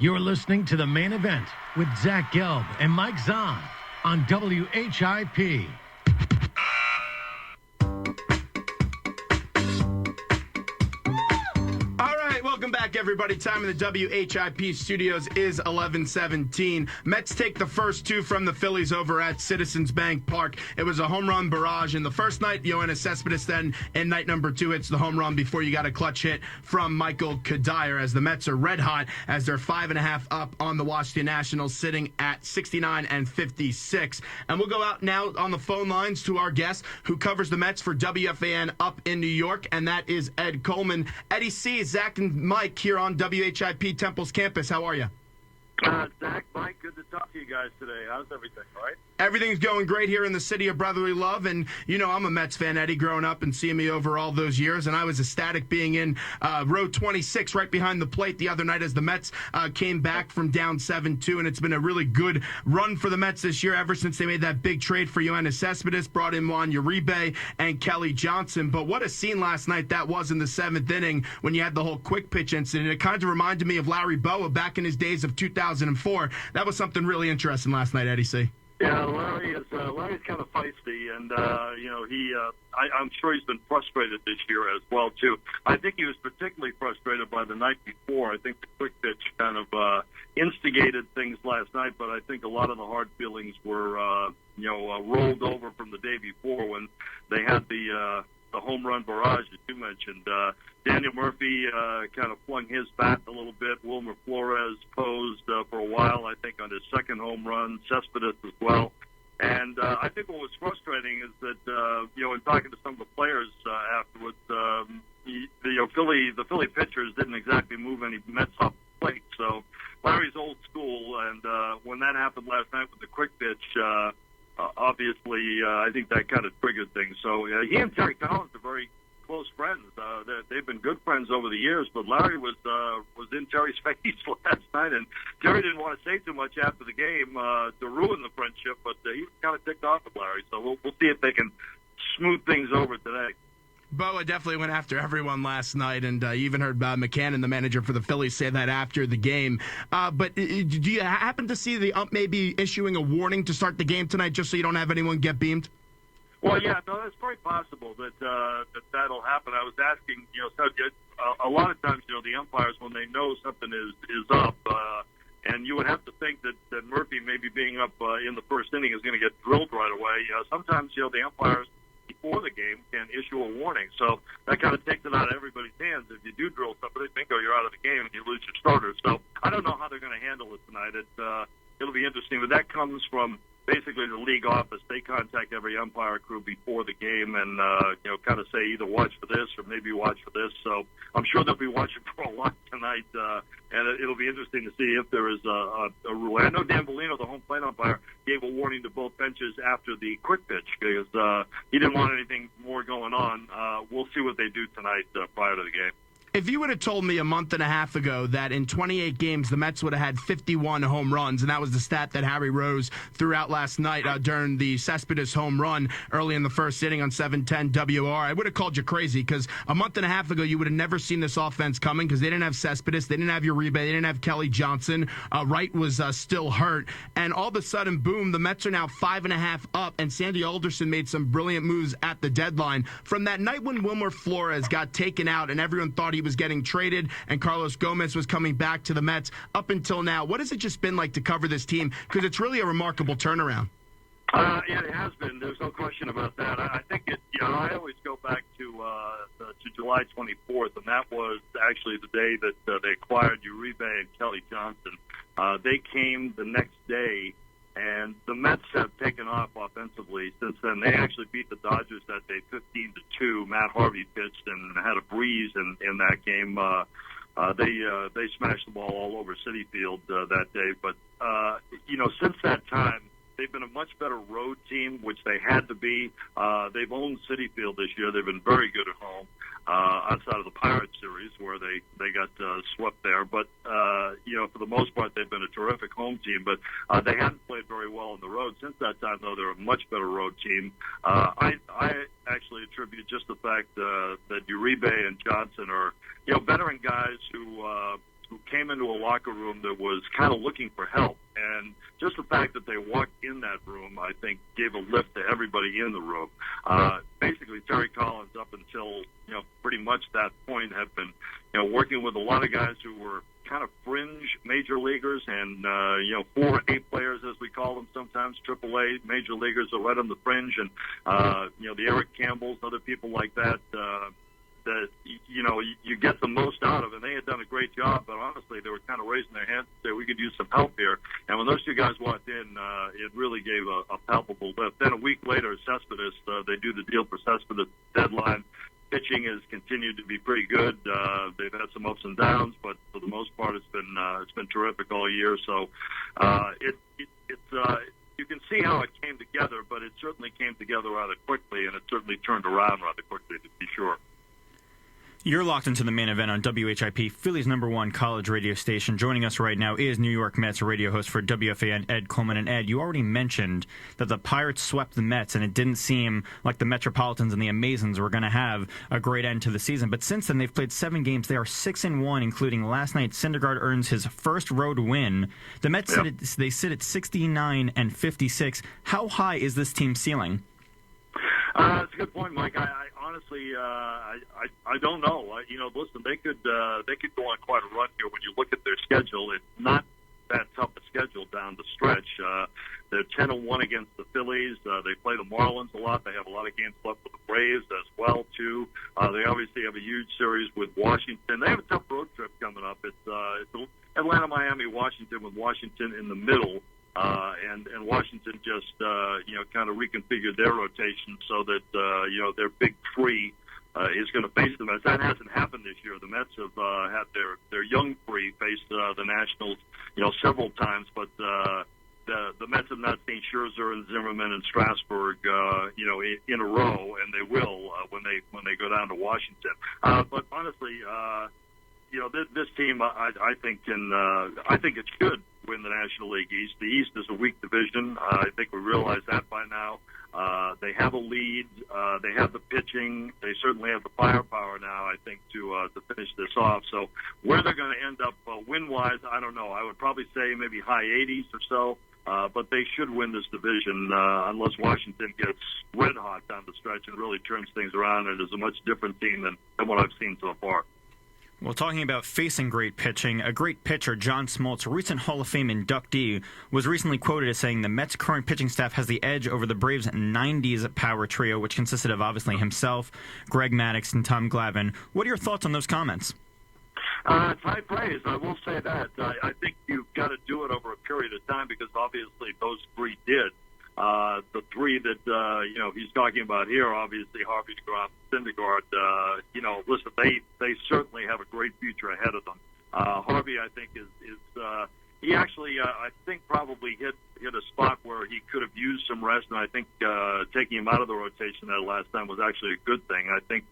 You're listening to The Main Event with Zach Gelb and Mike Zahn on WHIP. Welcome back, everybody. Time in the WHIP studios is 11:17. Mets take the first two from the Phillies over at Citizens Bank Park. It was a home run barrage in the first night. Yoenis Cespedes then in night number two hits the home run before you got a clutch hit from Michael Kadire as the Mets are red hot as they're 5.5 up on the Washington Nationals, sitting at 69 and 56. And we'll go out now on the phone lines to our guest who covers the Mets for WFAN up in New York, and that is Ed Coleman. Eddie C, Zach and Mike here on WHIP Temple's campus. How are you? Zach, Mike, good to talk to you guys today. How's everything, all right? Everything's going great here in the city of brotherly love, and, you know, I'm a Mets fan, Eddie, growing up and seeing me over all those years, and I was ecstatic being in row 26 right behind the plate the other night as the Mets came back from down 7-2, and it's been a really good run for the Mets this year ever since they made that big trade for Yoenis Cespedes, brought in Juan Uribe and Kelly Johnson. But what a scene last night that was in the seventh inning when you had the whole quick pitch incident. It kind of reminded me of Larry Bowa back in his days of 2004. That was something really interesting last night, Eddie C. Yeah, Larry's kind of feisty, and I'm sure he's been frustrated this year as well too. I think he was particularly frustrated by the night before. I think the quick pitch kind of instigated things last night, but I think a lot of the hard feelings were rolled over from the day before when they had the home run barrage that you mentioned. Daniel Murphy kind of flung his bat a little bit. Wilmer Flores posed for a while, I think, on his second home run. Cespedes as well. And I think what was frustrating is that, in talking to some of the players afterwards, the Philly pitchers didn't exactly move any Mets off the plate. So Larry's old school, and when that happened last night with the quick pitch, obviously, I think that kind of triggered things. So he and Terry Collins are very close friends. They've been good friends over the years, but Larry was in Terry's face last night, and Terry didn't want to say too much after the game to ruin the friendship, but he was kind of ticked off at Larry. So we'll see if they can smooth things over today. Boa definitely went after everyone last night, and you even heard McCann, the manager for the Phillies, say that after the game. But do you happen to see the ump maybe issuing a warning to start the game tonight just so you don't have anyone get beamed? Well, yeah, no, it's very possible that that'll happen. I was asking, a lot of times, the umpires, when they know something is up, and you would have to think that Murphy maybe being up in the first inning is going to get drilled right away. Sometimes, the umpires before the game can issue a warning. So that kind of takes it out of everybody's hands. If you do drill somebody, bingo, you're out of the game and you lose your starter. So I don't know how they're going to handle it tonight. It'll be interesting. But that comes from basically the league office. They contact every umpire crew before the game and, kind of say either watch for this or maybe watch for this. So I'm sure they'll be watching for a lot tonight. And it'll be interesting to see if there is a rule. I know Dan Bellino, the home plate umpire, gave a warning to both benches after the quick pitch because he didn't want anything more going on. We'll see what they do tonight prior to the game. If you would have told me a month and a half ago that in 28 games the Mets would have had 51 home runs, and that was the stat that Harry Rose threw out last night during the Cespedes home run early in the first inning on 710 WR, I would have called you crazy because a month and a half ago you would have never seen this offense coming because they didn't have Cespedes, they didn't have Uribe, they didn't have Kelly Johnson. Wright was still hurt, and all of a sudden, boom, the Mets are now 5.5 up, and Sandy Alderson made some brilliant moves at the deadline. From that night when Wilmer Flores got taken out and everyone thought he was getting traded and Carlos Gomez was coming back to the Mets up until now, what has it just been like to cover this team? Because it's really a remarkable turnaround. Yeah, it has been. There's no question about that. I think I always go back to July 24th, and that was actually the day that they acquired Uribe and Kelly Johnson. They came the next day, and the Mets have taken off offensively since then. They actually beat the Dodgers that day 15-2. Matt Harvey pitched and had a breeze in that game. They smashed the ball all over Citi Field that day. But, since that time, they've been a much better road team, which they had to be. They've owned Citi Field this year. They've been very good at home, outside of the Pirates series where they got swept there. But, for the most part, they've been a terrific home team. But they haven't played very well on the road. Since that time, though, they're a much better road team. I actually attribute just the fact that Uribe and Johnson are, veteran guys who came into a locker room that was kind of looking for help. And just the fact that they walked in that room, I think, gave a lift to everybody in the room. Basically, Terry Collins, up until pretty much that point, had been working with a lot of guys who were kind of fringe major leaguers and 4A players, as we call them sometimes, AAA major leaguers are right on the fringe, and the Eric Campbells, other people like that. That you get the most out of, and they had done a great job. But honestly, they were kind of raising their hands and say we could use some help here. And when those two guys walked in, it really gave a palpable lift. Then a week later, Cespedes, they do the deal for Cespedes deadline. Pitching has continued to be pretty good. They've had some ups and downs, but for the most part, it's been terrific all year. So you can see how it came together, but it certainly came together rather quickly, and it certainly turned around rather quickly, to be sure. You're locked into the main event on WHIP, Phillies #1 college radio station. Joining us right now is New York Mets radio host for WFAN, Ed Coleman. And Ed, you already mentioned that the Pirates swept the Mets, and it didn't seem like the Metropolitans and the Amazons were going to have a great end to the season. But since then, they've played 7 games. They are 6-1, including last night. Syndergaard earns his first road win. The Mets sit at 69 and 56. How high is this team's ceiling? That's a good point, Mike. I honestly, I don't know. Listen, they could go on quite a run here. When you look at their schedule, it's not that tough a schedule down the stretch. They're 10-1 against the Phillies. They play the Marlins a lot. They have a lot of games left with the Braves as well too. They obviously have a huge series with Washington. They have a tough road trip coming up. It's Atlanta, Miami, Washington, with Washington in the middle. And Washington just kind of reconfigured their rotation so that their big three is going to face the Mets. That hasn't happened this year. The Mets have had their young three face the Nationals several times, but the Mets have not seen Scherzer and Zimmerman and Strasburg in a row, and they will when they go down to Washington. But honestly, this team I think it should win the National League East. The East is a weak division. I think we realize that by now. They have a lead. They have the pitching. They certainly have the firepower now, I think, to finish this off. So where they're going to end up win-wise, I don't know. I would probably say maybe high 80s or so. But they should win this division unless Washington gets red hot down the stretch and really turns things around. And is a much different team than what I've seen so far. Well, talking about facing great pitching, a great pitcher, John Smoltz, recent Hall of Fame inductee, was recently quoted as saying the Mets' current pitching staff has the edge over the Braves' 90s power trio, which consisted of obviously himself, Greg Maddux, and Tom Glavine. What are your thoughts on those comments? It's high praise. I will say that. I think you've got to do it over a period of time because obviously those three did. The three that he's talking about here, obviously Harvey, DeGrom, Syndergaard. Listen, they certainly have a great future ahead of them. Harvey, I think, is he actually I think probably hit a spot where he could have used some rest, and I think taking him out of the rotation that last time was actually a good thing. I think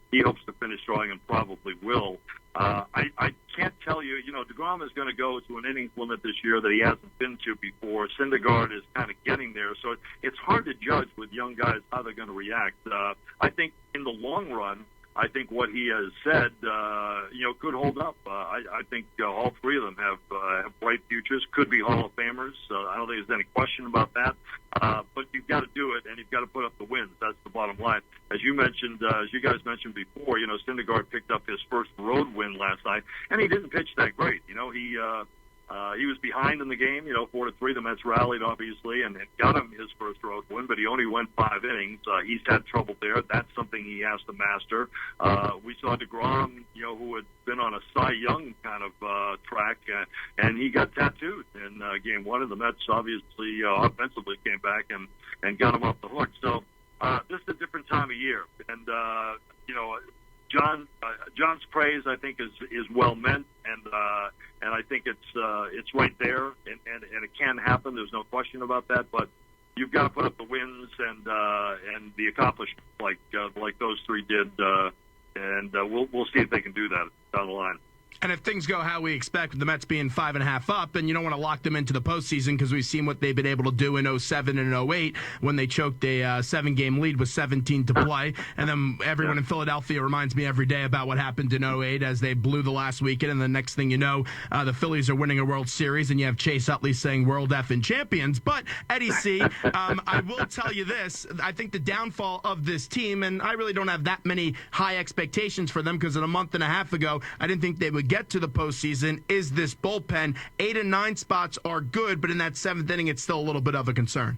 he hopes to finish strong and probably will. I can't tell you, DeGrom is going to go to an innings limit this year that he hasn't been to before. Syndergaard is kind of getting there, so it's hard to judge with young guys how they're going to react. I think in the long run, I think what he has said, could hold up. I think all three of them have bright futures, could be Hall of Famers. I don't think there's any question about that. But you've got to do it, and you've got to put up the wins. That's the bottom line. As you mentioned, as you guys mentioned before, Syndergaard picked up his first road win last night, and he didn't pitch that great. He was behind in the game, 4-3. The Mets rallied, obviously, and got him his first road win, but he only went 5 innings. He's had trouble there. That's something he has to master. We saw DeGrom, who had been on a Cy Young kind of track, and he got tattooed in Game 1, and the Mets obviously offensively came back and got him off the hook. So this is a different time of year, and John's praise, I think, is well meant, and I think it's right there, and it can happen. There's no question about that. But you've got to put up the wins and the accomplishments like those three did, and we'll see if they can do that down the line. And if things go how we expect, with the Mets being 5.5 up, and you don't want to lock them into the postseason because we've seen what they've been able to do in 07 and 08 when they choked a 7-game lead with 17 to play. And then everyone in Philadelphia reminds me every day about what happened in 08 as they blew the last weekend. And the next thing you know, the Phillies are winning a World Series, and you have Chase Utley saying World Effing Champions. But, Eddie C., I will tell you this. I think the downfall of this team, and I really don't have that many high expectations for them because in a month and a half ago, I didn't think they would get to the postseason, is this bullpen. 8 and 9 spots are good, but in that 7th inning, it's still a little bit of a concern.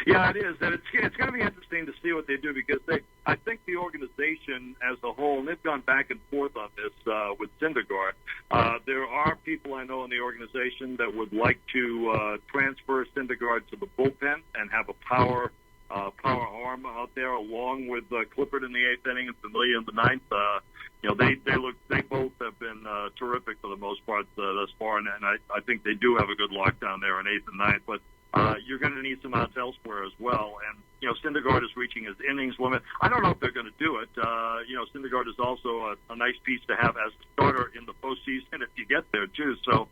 Yeah, it is, and it's going to be interesting to see what they do because I think the organization as a whole, and they've gone back and forth on this with Syndergaard. There are people I know in the organization that would like to transfer Syndergaard to the bullpen and have a power arm out there along with Clippard in the 8th inning and Familia in the 9th. They both have been terrific for the most part thus far, and I think they do have a good lockdown there in 8th and 9th. But you're going to need some outs elsewhere as well. And, Syndergaard is reaching his innings limit. I don't know if they're going to do it. Syndergaard is also a nice piece to have as a starter in the postseason if you get there, too. So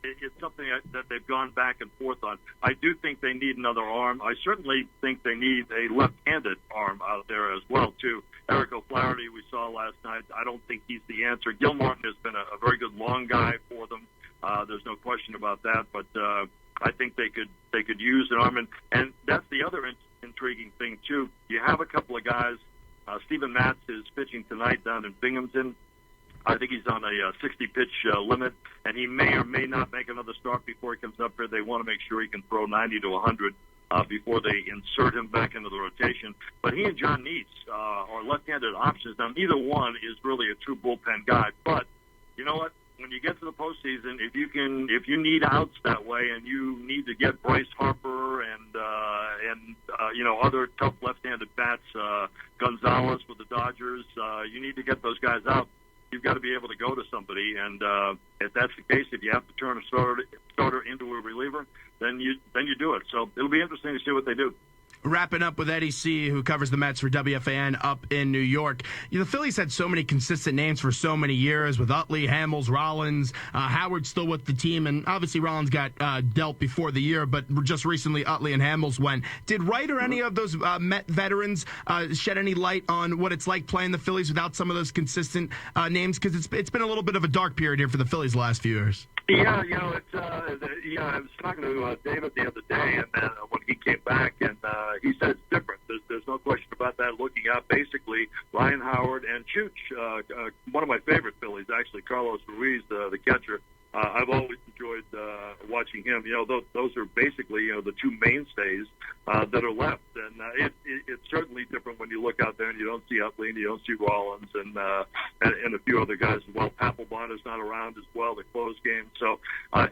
it's something that they've gone back and forth on. I do think they need another arm. I certainly think they need a left-handed arm out there as well, too. Eric O'Flaherty we saw last night. I don't think he's the answer. Gil Martin has been a very good long guy for them. There's no question about that. But I think they could use an arm, and that's the other intriguing thing too. You have a couple of guys. Steven Matz is pitching tonight down in Binghamton. I think he's on a 60-pitch limit, and he may or may not make another start before he comes up here. They want to make sure he can throw 90 to 100 before they insert him back into the rotation. But he and John Neitz are left-handed options. Now, neither one is really a true bullpen guy, but you know what? When you get to the postseason, if you need outs that way, and you need to get Bryce Harper and other tough left-handed bats, Gonzalez with the Dodgers, you need to get those guys out. You've got to be able to go to somebody, and if that's the case, if you have to turn a starter into a reliever, then you do it. So it'll be interesting to see what they do. Wrapping up with Eddie C., who covers the Mets for WFAN up in New York. The Phillies had so many consistent names for so many years with Utley, Hamels, Rollins, Howard still with the team, and obviously Rollins got dealt before the year, but just recently Utley and Hamels went. Did Wright or any of those Met veterans shed any light on what it's like playing the Phillies without some of those consistent names? Because it's been a little bit of a dark period here for the Phillies the last few years. Yeah, I was talking to David the other day, and then when he came back, and he said it's different. There's no question about that. Looking out, basically, Ryan Howard and Chooch, one of my favorite Phillies, actually, Carlos Ruiz, the catcher. I've always enjoyed watching him. Those are basically the two mainstays that are left, and it's certainly different when you look out there and you don't see Utley and you don't see Rollins and a few other guys as well. Papelbon is not around as well to close games, so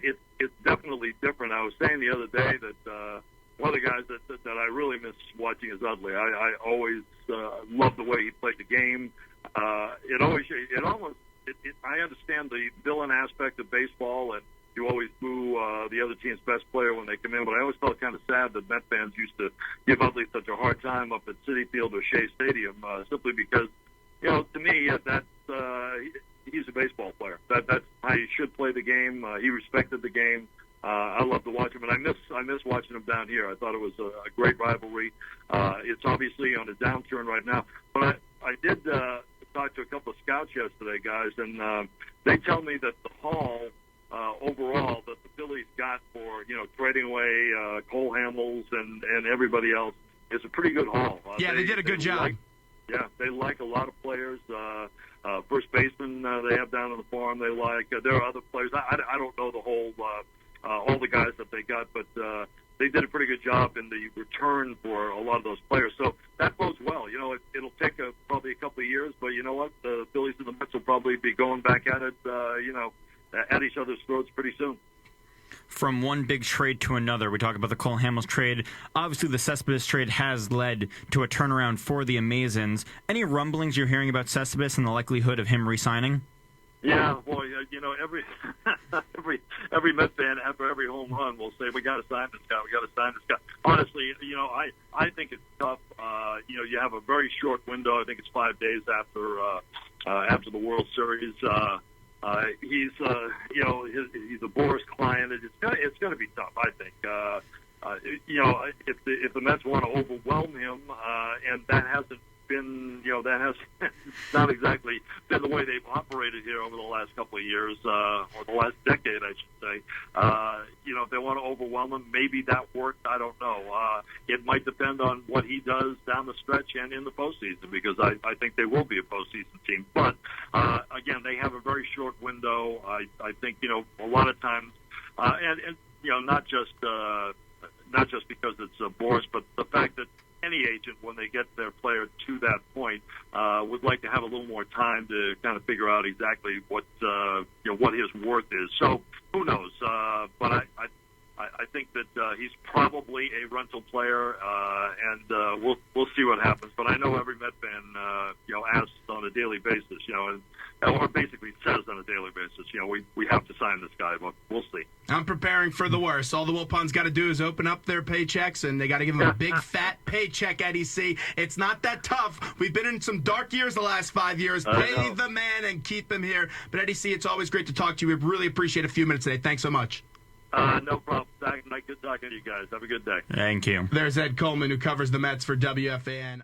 it's definitely different. I was saying the other day that one of the guys that I really miss watching is Utley. I always loved the way he played the game. I understand the villain aspect of baseball, and you always boo the other team's best player when they come in, but I always felt kind of sad that Met fans used to give Utley such a hard time up at Citi Field or Shea Stadium, simply because, to me, he's a baseball player. That's how he should play the game. He respected the game. I love to watch him, and I miss watching him down here. I thought it was a great rivalry. It's obviously on a downturn right now, but I did talked to a couple of scouts yesterday, guys, and they tell me that the haul overall that the Phillies got for trading away Cole Hamels and everybody else is a pretty good haul. They did a good job. They like a lot of players. First baseman they have down on the farm. They like. There are other players. I don't know the whole all the guys that they got, but they did a pretty good job in the return for a lot of those players. So that bodes well. It'll take probably a couple of years, but you know what? The Phillies and the Mets will probably be going back at it, at each other's throats pretty soon. From one big trade to another, we talk about the Cole Hamels trade. Obviously, the Cespedes trade has led to a turnaround for the Amazons. Any rumblings you're hearing about Cespedes and the likelihood of him re-signing? Yeah, boy, every Met fan after every home run will say, we got to sign this guy, we got to sign this guy. Honestly, I think it's tough. You have a very short window. I think it's 5 days after the World Series. He's he's a Boris client. It's going to be tough, I think. If the Mets want to overwhelm him, and that hasn't been, that has not exactly been the way they've operated here over the last couple of years, or the last decade, I should say. If they want to overwhelm him, maybe that worked. I don't know. It might depend on what he does down the stretch and in the postseason, because I think they will be a postseason team. But again, they have a very short window. I think a lot of times, and not just because it's Boris, but the fact that any agent, when they get their player to that point, would like to have a little more time to kind of figure out exactly what his worth is. So who knows? But I think that he's probably a rental player, and we'll see what happens. But I know every Met fan asks on a daily basis, or basically says on a daily basis, we have to sign this guy, but we'll see. I'm preparing for the worst. All the Wilpons got to do is open up their paychecks, and they got to give them a big fat paycheck, Eddie C. It's not that tough. We've been in some dark years the last 5 years. Pay the man and keep him here. But Eddie C, it's always great to talk to you. We really appreciate a few minutes today. Thanks so much. No problem, Zach. Good talking to you guys. Have a good day. Thank you. There's Ed Coleman, who covers the Mets for WFAN.